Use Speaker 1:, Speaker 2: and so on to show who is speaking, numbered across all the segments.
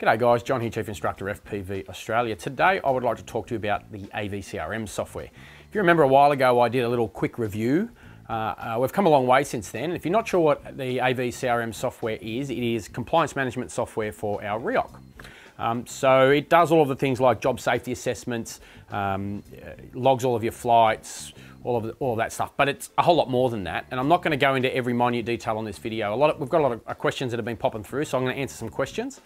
Speaker 1: G'day guys, John here, Chief Instructor FPV Australia. Today I would like to talk to you about the AVCRM software. If you remember a while ago I did a little quick review. We've come a long way since then. If you're not sure what the AVCRM software is, it is compliance management software for our ReOC. So it does all of the things like job safety assessments, logs all of your flights, all of that stuff, but it's a whole lot more than that. And I'm not going to go into every minute detail on this video. We've got a lot of questions that have been popping through, so I'm going to answer some questions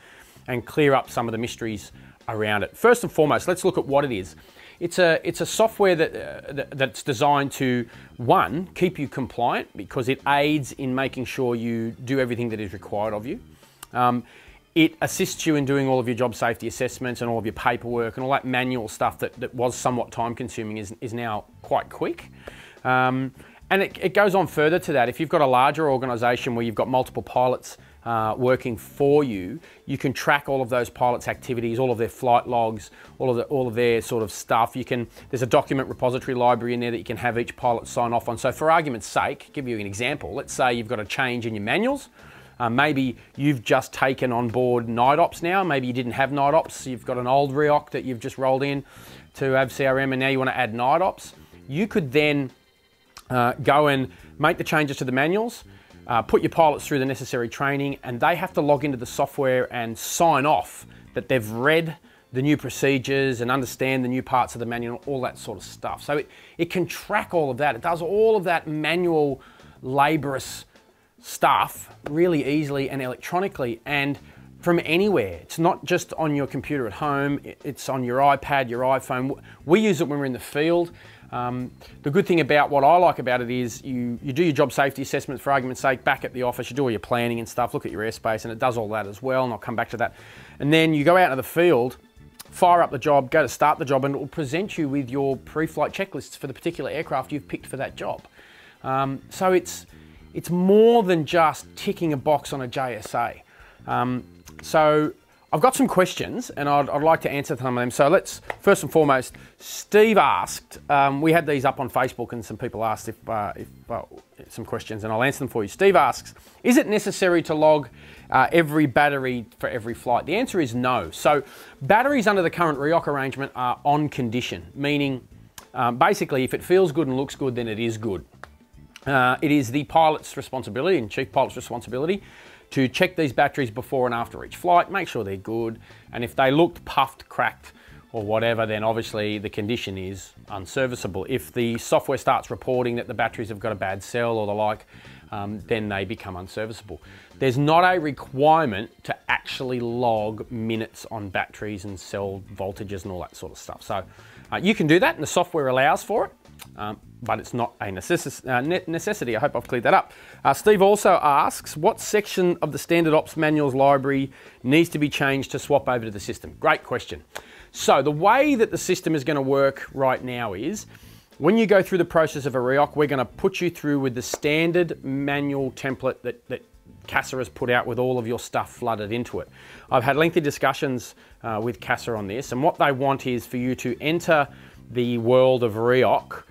Speaker 1: and clear up some of the mysteries around it. First and foremost, let's look at what it is. It's a software that's designed to, one, keep you compliant because it aids in making sure you do everything that is required of you. It assists you in doing all of your job safety assessments and all of your paperwork and all that manual stuff that was somewhat time consuming is now quite quick. And it goes on further to that. If you've got a larger organisation where you've got multiple pilots working for you, you can track all of those pilots' activities, all of their flight logs, all of their sort of stuff. There's a document repository library in there that you can have each pilot sign off on. So for argument's sake, give you an example. Let's say you've got a change in your manuals. Maybe you've just taken on board night ops now. Maybe you didn't have night ops. You've got an old ReOC that you've just rolled in to AVCRM and now you want to add night ops. You could then go and make the changes to the manuals, put your pilots through the necessary training, and they have to log into the software and sign off that they've read the new procedures and understand the new parts of the manual, all that sort of stuff. So it can track all of that. It does all of that manual, laborious stuff really easily and electronically and from anywhere. It's not just on your computer at home, it's on your iPad, your iPhone. We use it when we're in the field. The good thing about what I like about it is you do your job safety assessments, for argument's sake, back at the office, you do all your planning and stuff, look at your airspace, and it does all that as well, and I'll come back to that. And then you go out into the field, fire up the job, go to start the job, and it will present you with your pre-flight checklists for the particular aircraft you've picked for that job. So it's more than just ticking a box on a JSA. So I've got some questions and I'd like to answer some of them. So let's, first and foremost, Steve asked, we had these up on Facebook and some people asked some questions and I'll answer them for you. Steve asks, is it necessary to log every battery for every flight? The answer is no. So batteries under the current ReOC arrangement are on condition, meaning basically if it feels good and looks good, then it is good. It is the pilot's responsibility and chief pilot's responsibility to check these batteries before and after each flight, make sure they're good, and if they looked puffed, cracked, or whatever, then obviously the condition is unserviceable. If the software starts reporting that the batteries have got a bad cell or the like, then they become unserviceable. There's not a requirement to actually log minutes on batteries and cell voltages and all that sort of stuff. So you can do that and the software allows for it. But it's not a necessity. I hope I've cleared that up. Steve also asks, what section of the standard ops manuals library needs to be changed to swap over to the system? Great question. So the way that the system is going to work right now is, when you go through the process of a ReOC, we're going to put you through with the standard manual template that CASA has put out with all of your stuff flooded into it. I've had lengthy discussions with CASA on this, and what they want is for you to enter the world of ReOC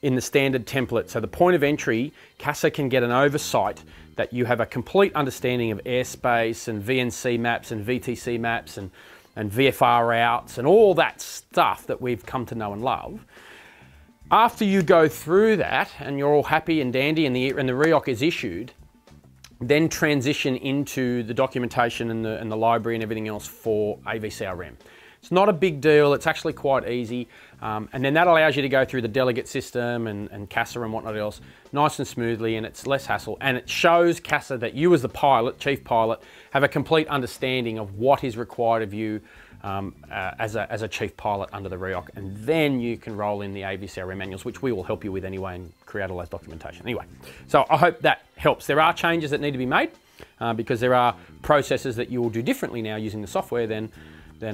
Speaker 1: in the standard template. So the point of entry, CASA can get an oversight that you have a complete understanding of airspace and VNC maps and VTC maps and VFR routes and all that stuff that we've come to know and love. After you go through that and you're all happy and dandy and the ReOC is issued, then transition into the documentation and the library and everything else for AVCRM. It's not a big deal, it's actually quite easy. And then that allows you to go through the delegate system and CASA and whatnot else nice and smoothly, and it's less hassle. And it shows CASA that you as the pilot, chief pilot, have a complete understanding of what is required of you as a chief pilot under the ReOC. And then you can roll in the AVCRM manuals, which we will help you with anyway and create all those documentation. Anyway, so I hope that helps. There are changes that need to be made because there are processes that you will do differently now using the software than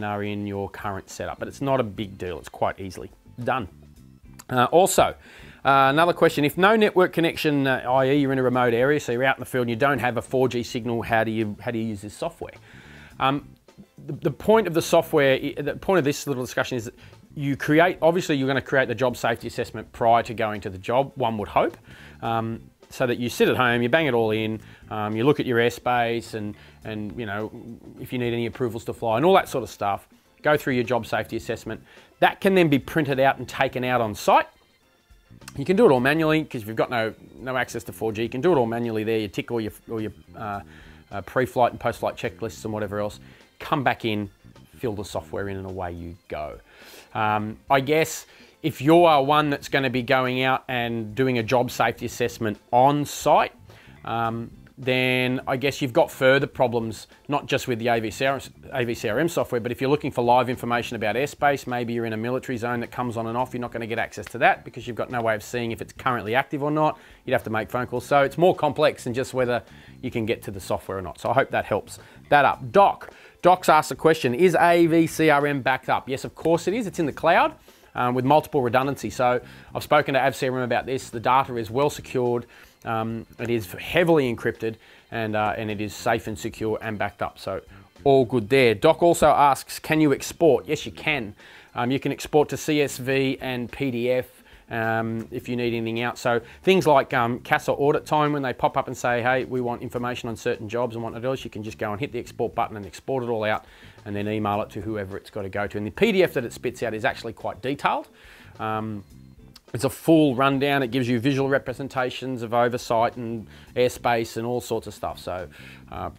Speaker 1: are in your current setup, but it's not a big deal. It's quite easily done. Also, another question, if no network connection, i.e. you're in a remote area, so you're out in the field and you don't have a 4G signal, how do you use this software? The point of the software, the point of this little discussion is that you create, obviously you're going to create the job safety assessment prior to going to the job, one would hope. so that you sit at home, you bang it all in, you look at your airspace and you know, if you need any approvals to fly and all that sort of stuff, go through your job safety assessment. That can then be printed out and taken out on site. You can do it all manually because if you've got no access to 4G, you can do it all manually there. You tick all your pre-flight and post-flight checklists and whatever else. Come back in, fill the software in, and away you go. I guess if you are one that's going to be going out and doing a job safety assessment on site, then I guess you've got further problems, not just with the AVCRM software, but if you're looking for live information about airspace, maybe you're in a military zone that comes on and off, you're not going to get access to that because you've got no way of seeing if it's currently active or not. You'd have to make phone calls. So it's more complex than just whether you can get to the software or not. So I hope that helps that up. Doc's asked a question, is AVCRM backed up? Yes, of course it is. It's in the cloud. With multiple redundancy. So I've spoken to AVCRM about this. The data is well secured. It is heavily encrypted and it is safe and secure and backed up. So all good there. Doc also asks, can you export? Yes, you can. You can export to CSV and PDF if you need anything out. So things like CASA audit time, when they pop up and say, hey, we want information on certain jobs and whatnot else, you can just go and hit the export button and export it all out and then email it to whoever it's got to go to. And the PDF that it spits out is actually quite detailed. It's a full rundown. It gives you visual representations of oversight and airspace and all sorts of stuff. So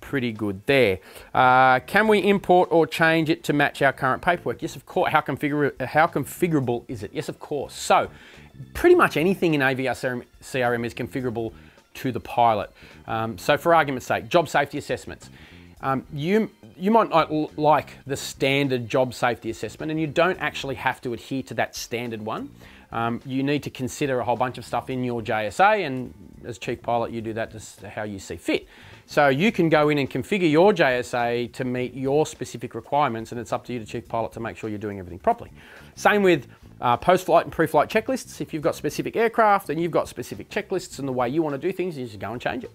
Speaker 1: pretty good there. Can we import or change it to match our current paperwork? Yes, of course. How configurable is it? Yes, of course. So pretty much anything in AVCRM is configurable to the pilot. So for argument's sake, job safety assessments. You might not like the standard job safety assessment, and you don't actually have to adhere to that standard one. You need to consider a whole bunch of stuff in your JSA, and as chief pilot, you do that just how you see fit. So you can go in and configure your JSA to meet your specific requirements, and it's up to you, the chief pilot, to make sure you're doing everything properly. Same with post-flight and pre-flight checklists. If you've got specific aircraft and you've got specific checklists and the way you want to do things, you just go and change it.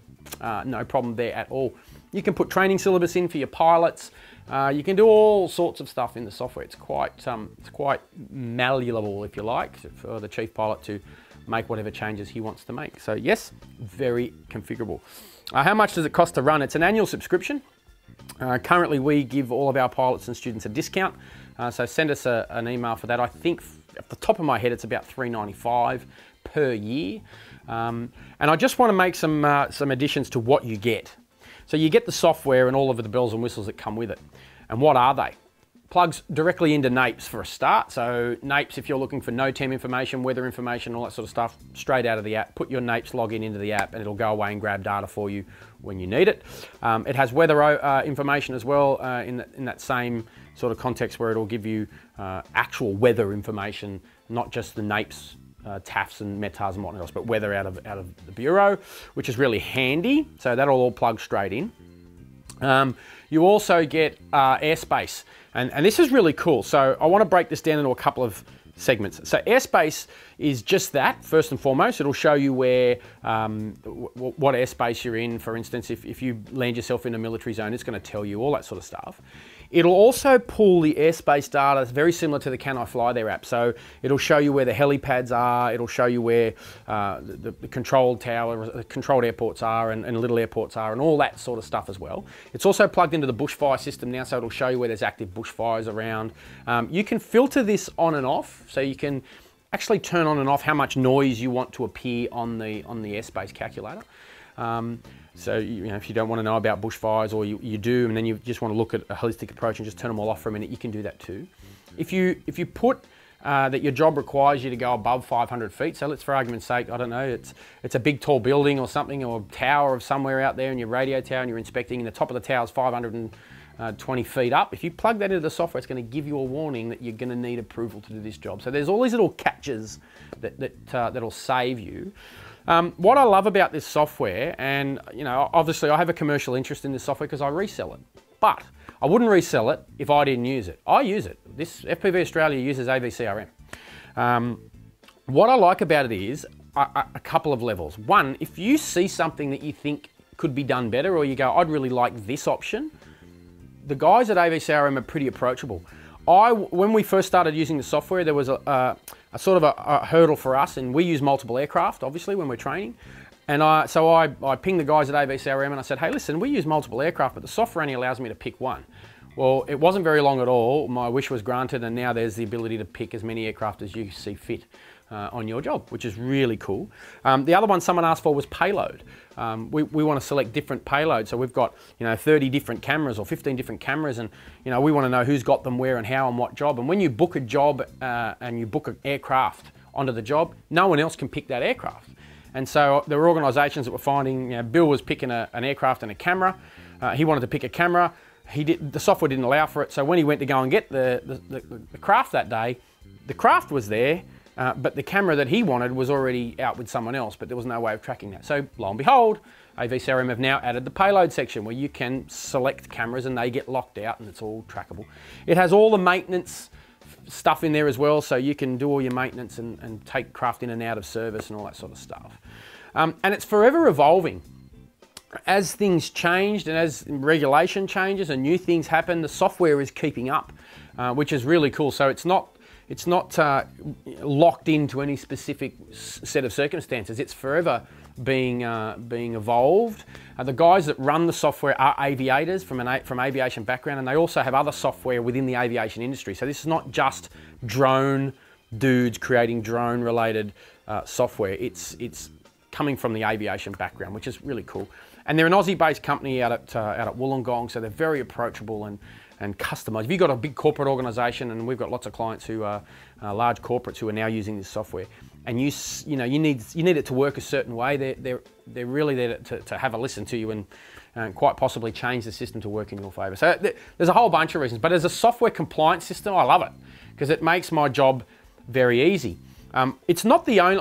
Speaker 1: No problem there at all. You can put training syllabus in for your pilots. You can do all sorts of stuff in the software. It's quite malleable, if you like, for the chief pilot to make whatever changes he wants to make. So yes, very configurable. How much does it cost to run? It's an annual subscription. Currently, we give all of our pilots and students a discount. So send us an email for that. I think, at the top of my head, it's about $3.95 per year. And I just want to make some additions to what you get. So you get the software and all of the bells and whistles that come with it. And what are they? Plugs directly into NAIPS for a start. So NAIPS, if you're looking for NOTAM information, weather information, all that sort of stuff, straight out of the app. Put your NAIPS login into the app and it'll go away and grab data for you when you need it. It has weather information as well in that same sort of context where it'll give you actual weather information, not just the NAIPS TAFs and METARs and whatnot else, but weather out of the bureau, which is really handy. So that'll all plug straight in. You also get Airspace, and this is really cool. So I want to break this down into a couple of segments. So Airspace is just that, first and foremost. It'll show you where, what airspace you're in. For instance, if you land yourself in a military zone, it's going to tell you all that sort of stuff. It'll also pull the airspace data, very similar to the Can I Fly There app. So it'll show you where the helipads are, it'll show you where the controlled tower, the controlled airports are and little airports are and all that sort of stuff as well. It's also plugged into the bushfire system now, so it'll show you where there's active bushfires around. You can filter this on and off, so you can actually turn on and off how much noise you want to appear on the airspace calculator. So you know, if you don't want to know about bushfires, or you do, and then you just want to look at a holistic approach and just turn them all off for a minute, you can do that too. If you put that your job requires you to go above 500 feet, so let's, for argument's sake, I don't know, it's a big tall building or something, or a tower of somewhere out there, and your radio tower, and you're inspecting, and the top of the tower is 520 feet up. If you plug that into the software, it's going to give you a warning that you're going to need approval to do this job. So there's all these little catches that'll save you. What I love about this software, and you know, obviously I have a commercial interest in this software because I resell it, but I wouldn't resell it if I didn't use it. I use it. This FPV Australia uses AVCRM. What I like about it is a couple of levels. One, if you see something that you think could be done better, or you go, I'd really like this option, the guys at AVCRM are pretty approachable. When we first started using the software, there was a sort of a hurdle for us, and we use multiple aircraft, obviously, when we're training. So I pinged the guys at AVCRM and I said, hey, listen, we use multiple aircraft, but the software only allows me to pick one. Well, it wasn't very long at all. My wish was granted, and now there's the ability to pick as many aircraft as you see fit on your job, which is really cool. The other one someone asked for was payload. We want to select different payloads. So we've got 30 different cameras or 15 different cameras, and we want to know who's got them where and how and what job. And when you book a job and you book an aircraft onto the job, no one else can pick that aircraft. And so there were organisations that were finding, Bill was picking an aircraft and a camera. He wanted to pick a camera. The software didn't allow for it. So when he went to go and get the craft that day, the craft was there, but the camera that he wanted was already out with someone else, but there was no way of tracking that. So lo and behold, AVCRM have now added the payload section where you can select cameras and they get locked out and it's all trackable. It has all the maintenance stuff in there as well, so you can do all your maintenance and take craft in and out of service and all that sort of stuff. And it's forever evolving. As things changed and as regulation changes and new things happen, the software is keeping up, which is really cool. So it's not locked into any specific set of circumstances. It's forever being evolved. The guys that run the software are aviators from aviation background, and they also have other software within the aviation industry. So this is not just drone dudes creating drone related software. It's coming from the aviation background, which is really cool. And they're an Aussie-based company out at Wollongong, so they're very approachable and customized. If you've got a big corporate organisation, and we've got lots of clients who are large corporates who are now using this software, and you need it to work a certain way, they're really there to have a listen to you and quite possibly change the system to work in your favour. So there's a whole bunch of reasons, but as a software compliance system, I love it because it makes my job very easy. It's not the only,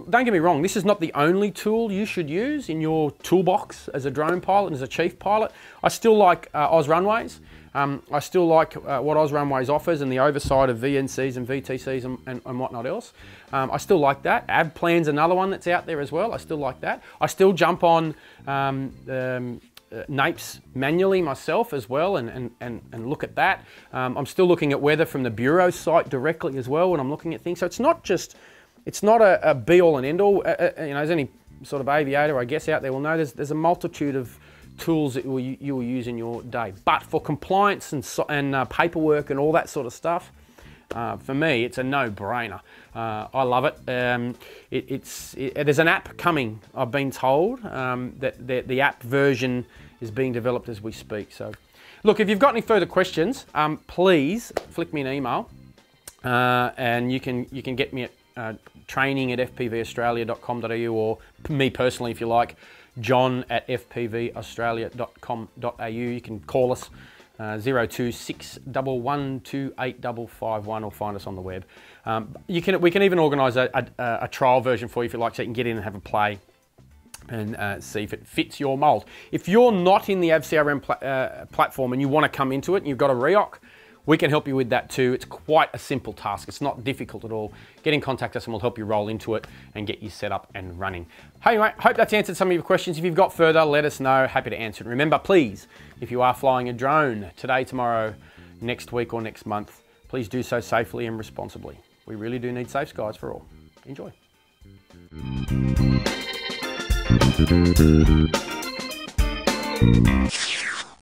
Speaker 1: don't get me wrong, this is not the only tool you should use in your toolbox as a drone pilot and as a chief pilot. I still like Oz Runways. I still like what Oz Runways offers and the oversight of VNCs and VTCs and whatnot else. I still like that. AvPlan's another one that's out there as well. I still like that. I still jump on NAIPS manually myself as well and look at that. I'm still looking at weather from the Bureau site directly as well when I'm looking at things. So it's not a be all and end all. As any sort of aviator I guess out there will know, there's a multitude of tools that you will use in your day. But for compliance and paperwork and all that sort of stuff, for me, it's a no-brainer. I love it. There's an app coming, I've been told, that the app version is being developed as we speak. So, look, if you've got any further questions, please flick me an email, and you can get me at training@fpvaustralia.com.au, or me personally, if you like, john@fpvaustralia.com.au. You can call us 026 1128551 or find us on the web. We can even organise a trial version for you if you like, so you can get in and have a play and see if it fits your mould. If you're not in the AVCRM platform and you want to come into it and you've got a ReOC, we can help you with that too. It's quite a simple task. It's not difficult at all. Get in contact us and we'll help you roll into it and get you set up and running. Hey, anyway, hope that's answered some of your questions. If you've got further, let us know. Happy to answer it. Remember, please, if you are flying a drone today, tomorrow, next week or next month, please do so safely and responsibly. We really do need safe skies for all. Enjoy.